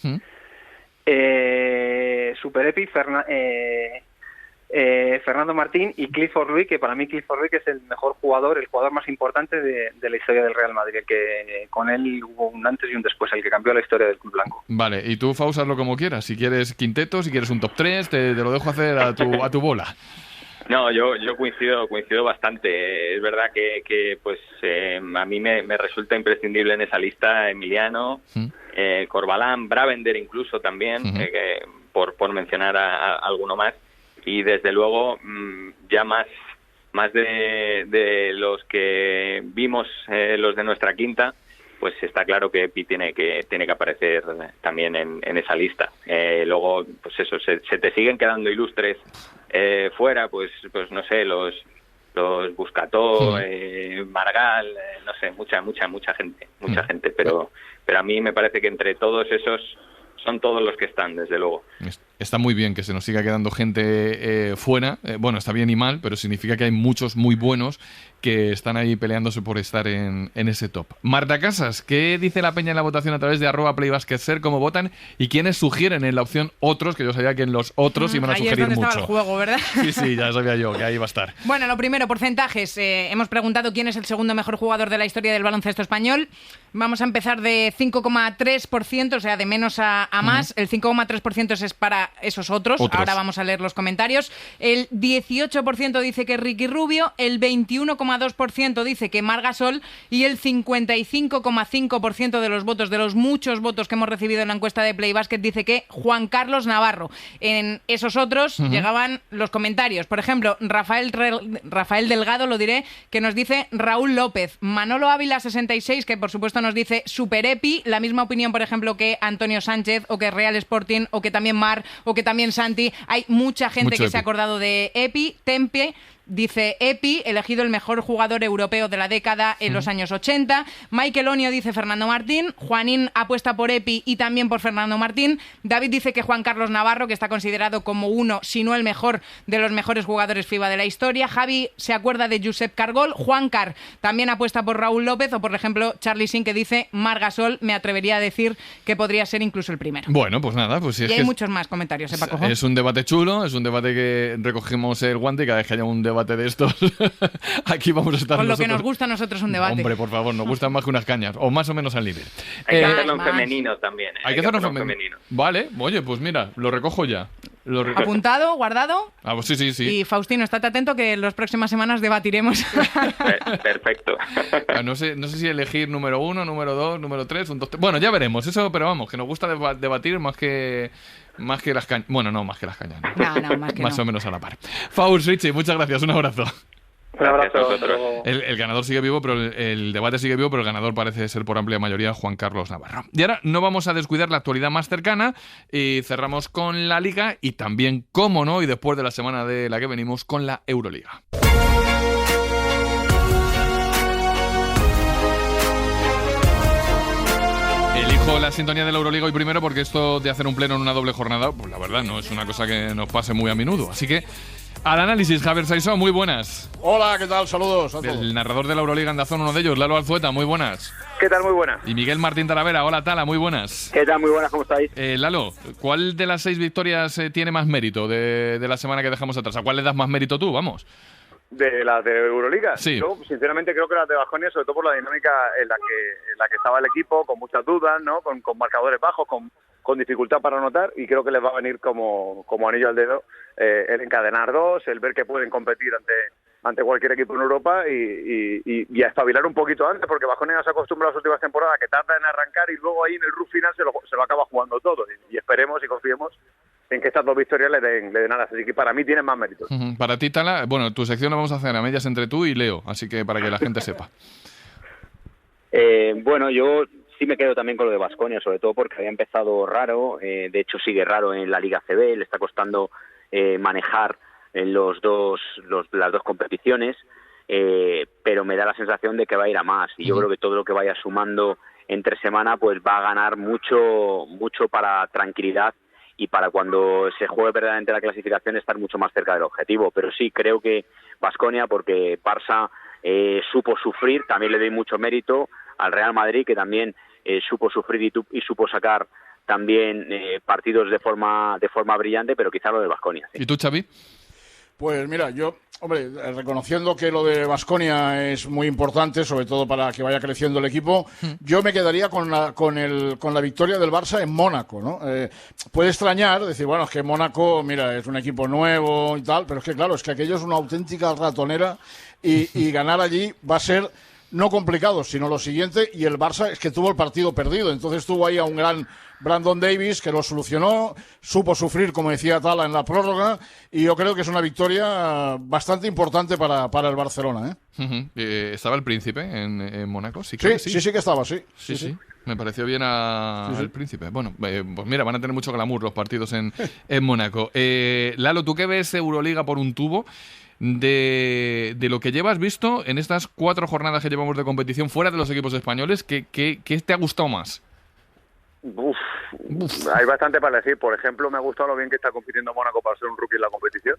Fernando Martín y Clifford Louis, que para mí Clifford Louis es el mejor jugador, el jugador más importante de la historia del Real Madrid, el que con él hubo un antes y un después, el que cambió la historia del club blanco. Vale, y tú, Faust, hazlo como quieras. Si quieres quinteto, si quieres un top 3, te lo dejo hacer a tu bola. No, yo coincido bastante. Es verdad que pues a mí me resulta imprescindible en esa lista Emiliano, Corbalán, Bravender incluso también, por mencionar a alguno más. Y desde luego ya más de los que vimos los de nuestra quinta, pues está claro que Epi tiene que aparecer también en esa lista. Luego, pues eso, se te siguen quedando ilustres fuera, pues no sé, los Buscató, Margal, no sé, mucha gente, pero a mí me parece que entre todos esos son todos los que están, desde luego. Está muy bien que se nos siga quedando gente fuera. Bueno, está bien y mal, pero significa que hay muchos muy buenos que están ahí peleándose por estar en ese top. Marta Casas, ¿qué dice la peña en la votación a través de @playbasketser? ¿Cómo votan? ¿Y quiénes sugieren en la opción otros? Que yo sabía que en los otros iban a sugerir mucho. Ahí es donde estaba el juego, ¿verdad? Sí, ya sabía yo que ahí iba a estar. Bueno, lo primero, porcentajes. Hemos preguntado quién es el segundo mejor jugador de la historia del baloncesto español. Vamos a empezar de 5,3%, o sea, de menos a más. El 5,3% es para esos otros. Ahora vamos a leer los comentarios. El 18% dice que Ricky Rubio, el 21,2% dice que Marc Gasol y el 55,5% de los votos, de los muchos votos que hemos recibido en la encuesta de Playbasket, dice que Juan Carlos Navarro. En esos otros llegaban los comentarios. Por ejemplo, Rafael Delgado, lo diré, que nos dice Raúl López. Manolo Ávila 66, que por supuesto nos dice Super Epi. La misma opinión, por ejemplo, que Antonio Sánchez, o que Real Sporting, o que también Mar, o que también Santi. Hay mucha gente que se ha acordado de Epi. Tempe dice Epi, elegido el mejor jugador europeo de la década en los años 80. Michael Onio dice Fernando Martín. Juanín apuesta por Epi y también por Fernando Martín. David dice que Juan Carlos Navarro, que está considerado como uno, si no el mejor, de los mejores jugadores FIBA de la historia. Javi se acuerda de Josep Cargol. Juan Car también apuesta por Raúl López, o por ejemplo Charlie Sin, que dice Marc Gasol. Me atrevería a decir que podría ser incluso el primero. Bueno, pues nada, pues y hay muchos más comentarios, Paco. Es un debate chulo, es un debate que recogemos el guante y cada vez que haya un debate de estos, aquí vamos a estar con nosotros. Lo que nos gusta a nosotros un debate. Hombre, por favor, nos gustan más que unas cañas, o más o menos al nivel. Hay que hacerlo en femenino también. Hay que hacerlo en femenino. Vale, oye, pues mira, lo recojo ya. Apuntado, guardado. Pues sí. Y Faustino, estate atento que en las próximas semanas debatiremos. Perfecto. No sé si elegir número 1, número 2, número 3, un 2, 3. Bueno, ya veremos eso, pero vamos, que nos gusta debatir más que las cañas. Bueno, no, más que las cañas. No, más que más o menos a la par. Faust, Richie, muchas gracias, un abrazo. Un abrazo. El ganador sigue vivo, pero el debate sigue vivo, pero el ganador parece ser por amplia mayoría Juan Carlos Navarro. Y ahora no vamos a descuidar la actualidad más cercana y cerramos con la Liga y también, cómo no, y después de la semana de la que venimos, con la Euroliga. Elijo la sintonía de la Euroliga hoy primero porque esto de hacer un pleno en una doble jornada, pues la verdad no es una cosa que nos pase muy a menudo. Así que al análisis, Javier Saisó, muy buenas. Hola, ¿qué tal? Saludos a todos. El narrador de la Euroliga en Dazón, uno de ellos, Lalo Alzueta, muy buenas. ¿Qué tal? Muy buenas. Y Miguel Martín Talavera, hola Tala, muy buenas. ¿Qué tal? Muy buenas, ¿cómo estáis? Lalo, ¿cuál de las 6 victorias tiene más mérito de la semana que dejamos atrás? ¿A cuál le das más mérito tú? Vamos. ¿De las de Euroliga? Sí. Yo, sinceramente, creo que las de Baskonia, sobre todo por la dinámica en la que estaba el equipo, con muchas dudas, ¿no? Con marcadores bajos, con con dificultad para anotar, y creo que les va a venir como anillo al dedo el encadenar dos, el ver que pueden competir ante cualquier equipo en Europa y a espabilar un poquito antes, porque Baskonia se ha acostumbrado a las últimas temporadas que tarda en arrancar y luego ahí en el run final se lo acaba jugando todo, y esperemos y confiemos en que estas dos victorias le den alas, así que para mí tienen más méritos. Para ti, Tala, bueno, tu sección la vamos a hacer a medias entre tú y Leo, así que para que la gente sepa. Bueno, yo sí me quedo también con lo de Baskonia, sobre todo porque había empezado raro, de hecho sigue raro en la Liga CB, le está costando manejar en las dos competiciones, pero me da la sensación de que va a ir a más, y yo creo que todo lo que vaya sumando entre semana pues va a ganar mucho para tranquilidad y para cuando se juegue verdaderamente la clasificación estar mucho más cerca del objetivo. Pero sí, creo que Baskonia, porque Barça supo sufrir, también le doy mucho mérito al Real Madrid, que también supo sufrir y supo sacar también partidos de forma brillante, pero quizá lo de Baskonia. ¿Sí? ¿Y tú, Xavi? Pues mira, yo, hombre, reconociendo que lo de Baskonia es muy importante, sobre todo para que vaya creciendo el equipo, yo me quedaría con la victoria del Barça en Mónaco, ¿no? Puede extrañar, decir, bueno, es que Mónaco, mira, es un equipo nuevo y tal, pero es que claro, es que aquello es una auténtica ratonera y ganar allí va a ser no complicado, sino lo siguiente, y el Barça es que tuvo el partido perdido, entonces tuvo ahí a un gran Brandon Davis que lo solucionó, supo sufrir, como decía Tala, en la prórroga, y yo creo que es una victoria bastante importante para el Barcelona, ¿eh? ¿Estaba el Príncipe en Mónaco? Sí que estaba, sí. Sí. Me pareció bien al Príncipe. Bueno, pues mira, van a tener mucho glamour los partidos en Mónaco. Lalo, ¿tú qué ves Euroliga por un tubo? De lo que llevas visto en estas 4 jornadas que llevamos de competición fuera de los equipos españoles, ¿qué te ha gustado más? Hay bastante para decir. Por ejemplo, me ha gustado lo bien que está compitiendo Mónaco para ser un rookie en la competición.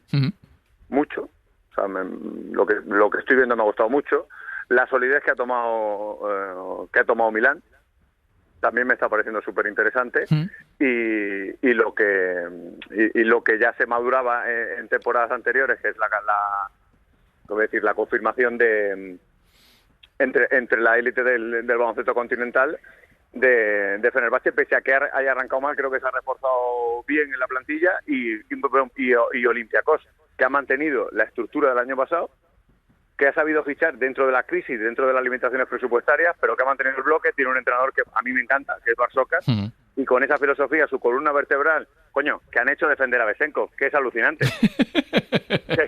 Mucho. O sea, lo que estoy viendo me ha gustado mucho. La solidez que ha tomado Milán también me está pareciendo súper interesante. Y lo que ya se maduraba en temporadas anteriores, que es la confirmación de entre la élite del baloncesto continental de Fenerbahce, pese a que haya arrancado mal, creo que se ha reforzado bien en la plantilla, y Olympiacos, que ha mantenido la estructura del año pasado, que ha sabido fichar dentro de la crisis, dentro de las limitaciones presupuestarias, pero que ha mantenido el bloque. Tiene un entrenador que a mí me encanta, que es Barsokas, y con esa filosofía, su columna vertebral, que han hecho defender a Besenko, que es alucinante.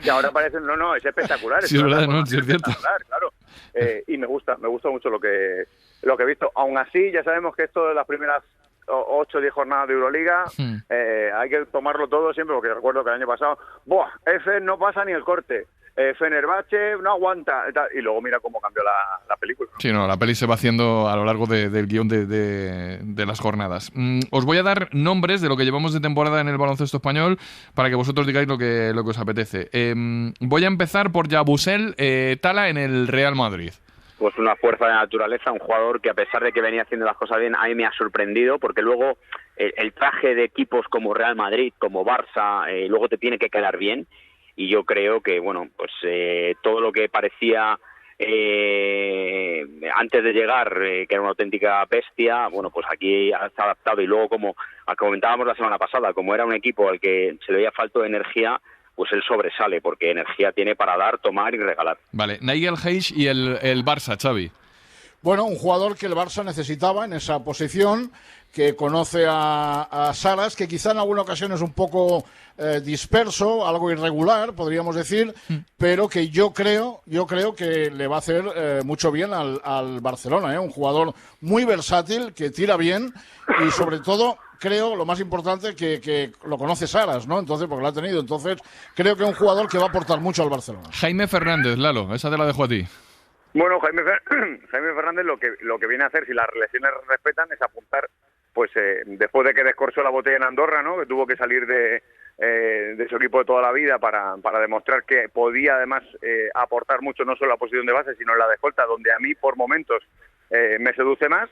que ahora parece, es espectacular. Sí, es verdad, no, sí, es cierto. Claro. Y me gusta mucho lo que he visto. Aún así, ya sabemos que esto de las primeras 8 o 10 jornadas de Euroliga, hay que tomarlo todo siempre, porque recuerdo que el año pasado, F no pasa ni el corte. Fenerbahce no aguanta, y luego mira cómo cambió la película. Sí, la peli se va haciendo a lo largo del guión de las jornadas. Os voy a dar nombres de lo que llevamos de temporada en el baloncesto español para que vosotros digáis lo que os apetece. Voy a empezar por Yabusel Tala en el Real Madrid. Pues una fuerza de naturaleza, un jugador que a pesar de que venía haciendo las cosas bien, a mí me ha sorprendido, porque luego el traje de equipos como Real Madrid, como Barça, luego te tiene que quedar bien. Y yo creo que, todo lo que parecía antes de llegar, que era una auténtica bestia, pues aquí se ha adaptado. Y luego, como comentábamos la semana pasada, como era un equipo al que se le veía falta de energía, pues él sobresale, porque energía tiene para dar, tomar y regalar. Vale, Nigel Hayes y el Barça, Xavi. Bueno, un jugador que el Barça necesitaba en esa posición, que conoce a Saras, que quizá en alguna ocasión es un poco disperso, algo irregular, podríamos decir, pero que yo creo que le va a hacer mucho bien al Barcelona, un jugador muy versátil, que tira bien y sobre todo creo, lo más importante, que lo conoce Saras, ¿no? Entonces, porque lo ha tenido, entonces creo que es un jugador que va a aportar mucho al Barcelona. Jaime Fernández, Lalo, esa te la dejo a ti. Bueno, Jaime Fernández lo que viene a hacer, si las lesiones respetan, es apuntar, después de que descorchó la botella en Andorra, ¿no? Que tuvo que salir de su equipo de toda la vida para demostrar que podía además aportar mucho, no solo en la posición de base, sino en la de escolta, donde a mí por momentos me seduce más,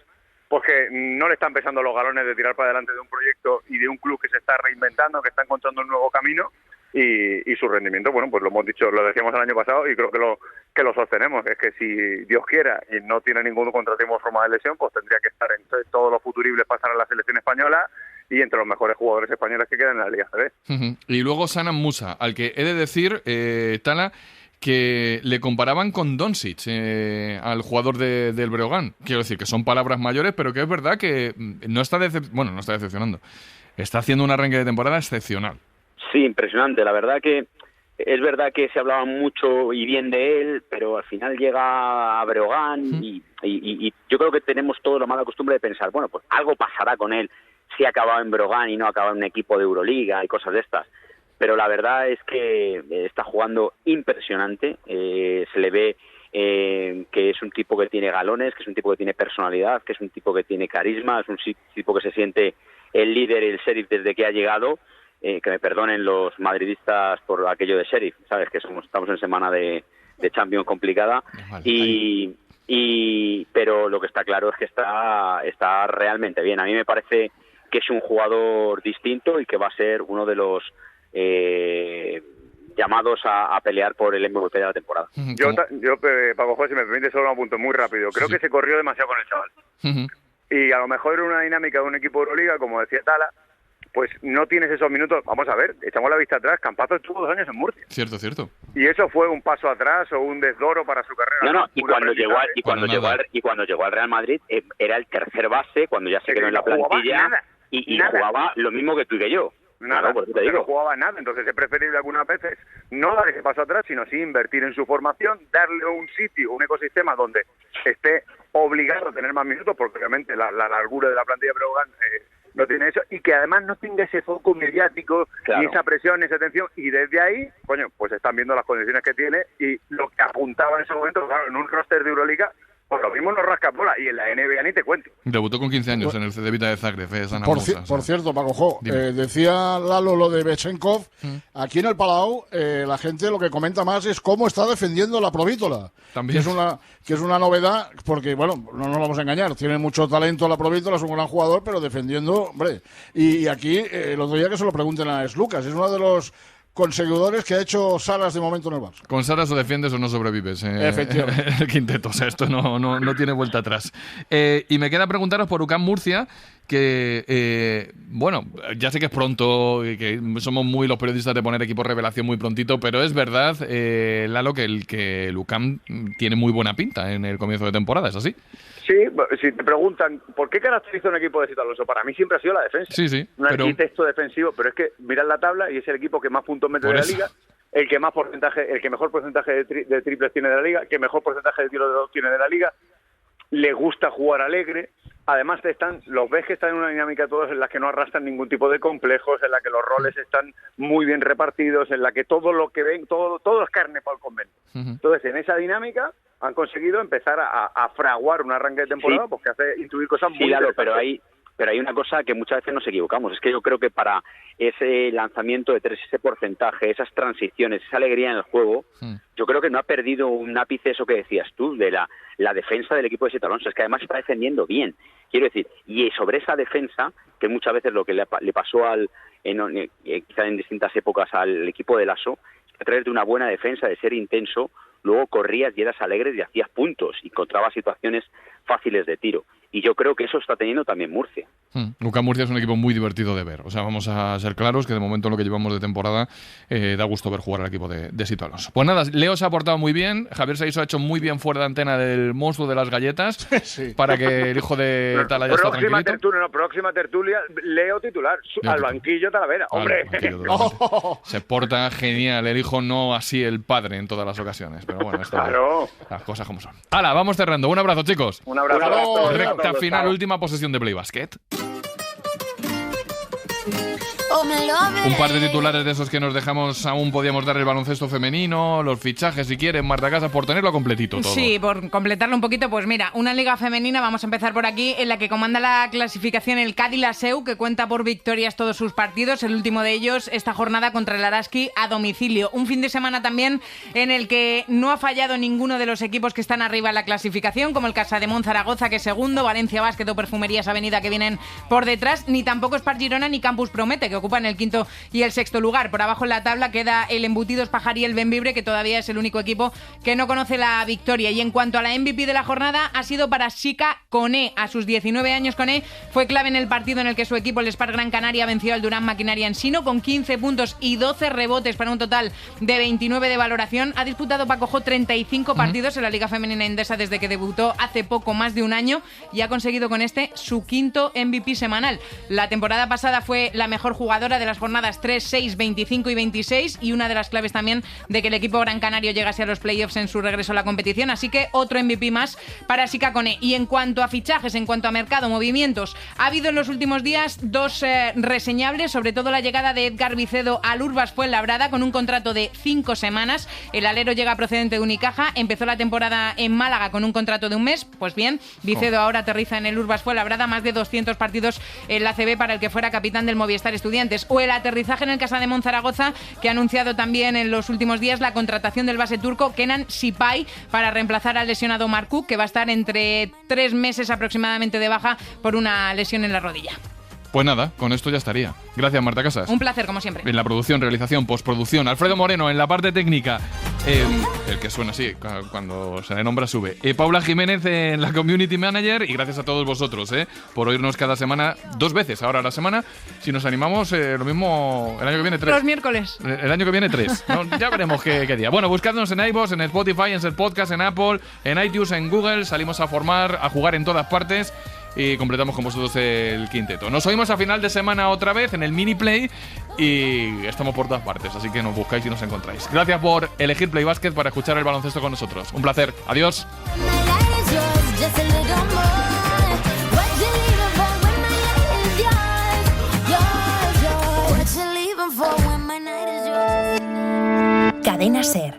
pues que no le están pesando los galones de tirar para adelante de un proyecto y de un club que se está reinventando, que está encontrando un nuevo camino. Y su rendimiento, pues lo hemos dicho, lo decíamos el año pasado y creo que lo sostenemos. Es que si Dios quiera y no tiene ningún contratiempo en forma de lesión, pues tendría que estar en todos los futuribles, pasar a la selección española, y entre los mejores jugadores españoles que quedan en la Liga CB. Y luego Sanan Musa, al que he de decir, Tala, que le comparaban con Doncic, al jugador del Breogán. Quiero decir que son palabras mayores, pero que es verdad que no está decepcionando. Está haciendo un arranque de temporada excepcional. Sí, impresionante. La verdad que es verdad que se hablaba mucho y bien de él, pero al final llega a Breogán y yo creo que tenemos toda la mala costumbre de pensar, bueno, pues algo pasará con él si ha acabado en Breogán y no ha acabado en un equipo de Euroliga y cosas de estas. Pero la verdad es que está jugando impresionante, se le ve que es un tipo que tiene galones, que es un tipo que tiene personalidad, que es un tipo que tiene carisma, es un tipo que se siente el líder y el sheriff desde que ha llegado, que me perdonen los madridistas por aquello de sheriff, sabes que estamos en semana de Champions complicada, pero lo que está claro es que está realmente bien. A mí me parece que es un jugador distinto y que va a ser uno de los llamados a pelear por el MVP de la temporada. Yo Paco José, si me permite solo un apunte muy rápido, creo que se corrió demasiado con el chaval. Y a lo mejor era una dinámica de un equipo de Euroliga, como decía Tala, pues no tienes esos minutos. Vamos a ver, echamos la vista atrás, Campazzo estuvo 2 años en Murcia. Cierto. Y eso fue un paso atrás o un desdoro para su carrera. Y cuando llegó al Real Madrid era el tercer base, cuando ya se quedó en la plantilla y jugaba lo mismo que tú y que yo. Nada, claro, te digo. no jugaba nada, entonces es preferible algunas veces no dar ese paso atrás, sino sí invertir en su formación, darle un sitio, un ecosistema donde esté obligado a tener más minutos, porque obviamente la largura de la plantilla de Breogán no tiene eso, y que además no tenga ese foco mediático, ni esa presión, ni esa tensión, y desde ahí, pues están viendo las condiciones que tiene, y lo que apuntaba en ese momento, claro, en un roster de Euroliga, pues lo mismo no rasca bola, y en la NBA ni te cuento. Debutó con 15 años en el Cedevita de Zagreb, Sanan Musa. Por cierto, Paco, decía Lalo lo de Bechenkov. Aquí en el Palau, la gente lo que comenta más es cómo está defendiendo la Provítola. También. Que es una novedad, porque, bueno, no nos vamos a engañar, tiene mucho talento la Provítola, es un gran jugador, pero defendiendo, hombre. Y aquí, el otro día que se lo pregunten a Lucas, es uno de los conseguidores que ha hecho Saras de momento en el Barça. Con Saras o defiendes o no sobrevives. Efectivamente. El quinteto, o sea, esto no tiene vuelta atrás. Y me queda preguntaros por UCAM Murcia, que, ya sé que es pronto y que somos muy los periodistas de poner equipos revelación muy prontito, pero es verdad, Lalo, que el UCAM tiene muy buena pinta en el comienzo de temporada, ¿es así? Sí, si te preguntan ¿por qué caracteriza un equipo de Cito Alonso? Para mí siempre ha sido la defensa. Sí, un arquitecto defensivo, pero es que mirad la tabla y es el equipo que más puntos mete de la liga, el que mejor porcentaje de triples tiene de la liga, que mejor porcentaje de tiros de dos tiene de la liga. Le gusta jugar alegre. Además los ves que están en una dinámica todos en la que no arrastran ningún tipo de complejos, en la que los roles están muy bien repartidos, en la que todo lo que ven, todo es carne para el convento. Entonces, en esa dinámica han conseguido empezar a fraguar un arranque de temporada, porque hace intuir cosas muy interesantes. Pero hay una cosa que muchas veces nos equivocamos, es que yo creo que para ese lanzamiento de tres, ese porcentaje, esas transiciones, esa alegría en el juego, yo creo que no ha perdido un ápice eso que decías tú, de la defensa del equipo de Cito Alonso, es que además está defendiendo bien, quiero decir, y sobre esa defensa, que muchas veces lo que le pasó quizá en distintas épocas al equipo de Lasso, a través de una buena defensa, de ser intenso, luego corrías y eras alegre y hacías puntos, y encontrabas situaciones fáciles de tiro. Y yo creo que eso está teniendo también Murcia. UCAM Murcia es un equipo muy divertido de ver. O sea, vamos a ser claros que de momento en lo que llevamos de temporada da gusto ver jugar al equipo de Cito Alonso. Pues nada, Leo se ha portado muy bien. Javier Saiso ha hecho muy bien fuera de antena del monstruo de las galletas para que el hijo de Tala ya está tranquilito. Próxima tertulia, Leo titular. Al banquillo Talavera. ¡Hombre! Se porta genial. El hijo no así el padre en todas las ocasiones. Pero bueno, las cosas como son. ¡Hala! Vamos cerrando. Un abrazo, chicos. Un abrazo. Recta final, última posesión de Play Basket. Un par de titulares de esos que nos dejamos. Aún podíamos dar el baloncesto femenino, los fichajes si quieren, Marta Casas, por tenerlo completito todo. Sí, por completarlo un poquito, pues mira, una liga femenina, vamos a empezar por aquí, en la que comanda la clasificación el Cádiz Laseu, que cuenta por victorias todos sus partidos, el último de ellos esta jornada contra el Araski a domicilio. Un fin de semana también en el que no ha fallado ninguno de los equipos que están arriba en la clasificación, como el Casademont Zaragoza, que es segundo, Valencia Basket o Perfumerías Avenida, que vienen por detrás, ni tampoco Spar Girona ni Campus Promete, que ocupan el quinto y el sexto lugar. Por abajo en la tabla queda el Embutidos Pajar y el Bembibre, que todavía es el único equipo que no conoce la victoria. Y en cuanto a la MVP de la jornada, ha sido para Sika Koné. A sus 19 años, Koné fue clave en el partido en el que su equipo, el Spar Gran Canaria, venció al Durán Maquinaria Ensino con 15 puntos y 12 rebotes para un total de 29 de valoración. Ha disputado Paco Jo 35 partidos en la Liga Femenina Endesa desde que debutó hace poco más de un año y ha conseguido con este su quinto MVP semanal. La temporada pasada fue la mejor jugadora de las jornadas 3, 6, 25 y 26 y una de las claves también de que el equipo gran canario llegase a los playoffs en su regreso a la competición, así que otro MVP más para Sika Koné. Y en cuanto a fichajes, en cuanto a mercado, movimientos, ha habido en los últimos días dos reseñables, sobre todo la llegada de Edgar Vicedo al Urbas Fuenlabrada con un contrato de 5 semanas. El alero llega procedente de Unicaja, empezó la temporada en Málaga con un contrato de un mes. Pues bien, Vicedo ahora aterriza en el Urbas Fuenlabrada, más de 200 partidos en la CB para el que fuera capitán del Movistar Estudiantes. O el aterrizaje en el Casademont Zaragoza, que ha anunciado también en los últimos días la contratación del base turco Kenan Sipay para reemplazar al lesionado Markuk, que va a estar entre 3 meses aproximadamente de baja por una lesión en la rodilla. Pues nada, con esto ya estaría. Gracias, Marta Casas. Un placer, como siempre. En la producción, realización, postproducción, Alfredo Moreno en la parte técnica. El que suena así, cuando se le nombra sube. Paula Jiménez en la Community Manager. Y gracias a todos vosotros por oírnos cada semana, 2 veces ahora a la semana. Si nos animamos, lo mismo el año que viene 3. Los miércoles. El año que viene 3. ¿No? Ya veremos qué día. Bueno, buscadnos en iVoox, en Spotify, en Ser Podcast, en Apple, en iTunes, en Google. Salimos a formar, a jugar en todas partes. Y completamos con vosotros el quinteto. Nos oímos a final de semana otra vez en el Mini Play y estamos por todas partes, así que nos buscáis y nos encontráis. Gracias por elegir Play Basket para escuchar el baloncesto con nosotros. Un placer. Adiós. Cadena Ser.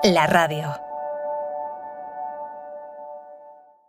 La radio.